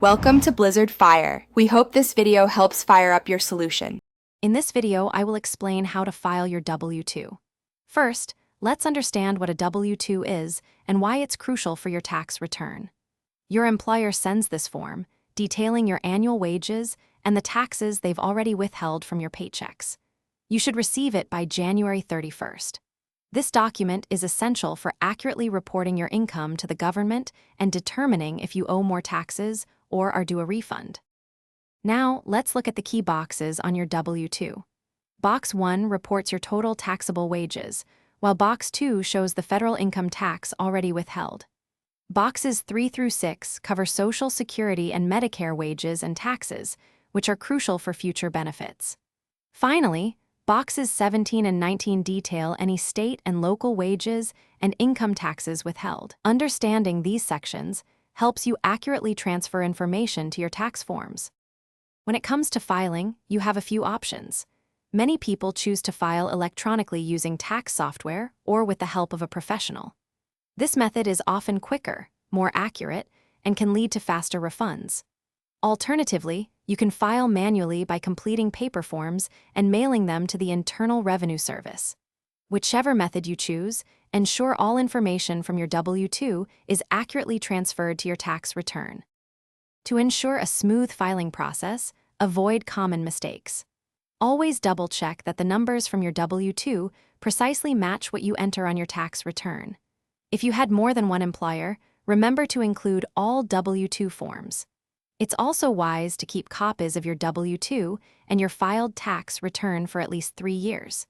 Welcome to Blizzard Fire. We hope this video helps fire up your solution. In this video, I will explain how to file your W-2. First, let's understand what a W-2 is and why it's crucial for your tax return. Your employer sends this form, detailing your annual wages and the taxes they've already withheld from your paychecks. You should receive it by January 31st. This document is essential for accurately reporting your income to the government and determining if you owe more taxes or are due a refund. Now, let's look at the key boxes on your W-2. Box 1 reports your total taxable wages, while Box 2 shows the federal income tax already withheld. Boxes 3 through 6 cover Social Security and Medicare wages and taxes, which are crucial for future benefits. Finally, Boxes 17 and 19 detail any state and local wages and income taxes withheld. Understanding these sections helps you accurately transfer information to your tax forms. When it comes to filing, you have a few options. Many people choose to file electronically using tax software or with the help of a professional. This method is often quicker, more accurate, and can lead to faster refunds. Alternatively, you can file manually by completing paper forms and mailing them to the Internal Revenue Service. Whichever method you choose, ensure all information from your W-2 is accurately transferred to your tax return. To ensure a smooth filing process, avoid common mistakes. Always double-check that the numbers from your W-2 precisely match what you enter on your tax return. If you had more than one employer, remember to include all W-2 forms. It's also wise to keep copies of your W-2 and your filed tax return for at least 3 years.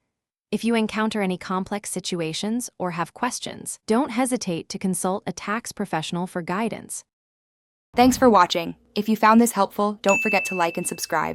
If you encounter any complex situations or have questions, don't hesitate to consult a tax professional for guidance. Thanks for watching. If you found this helpful, don't forget to like and subscribe.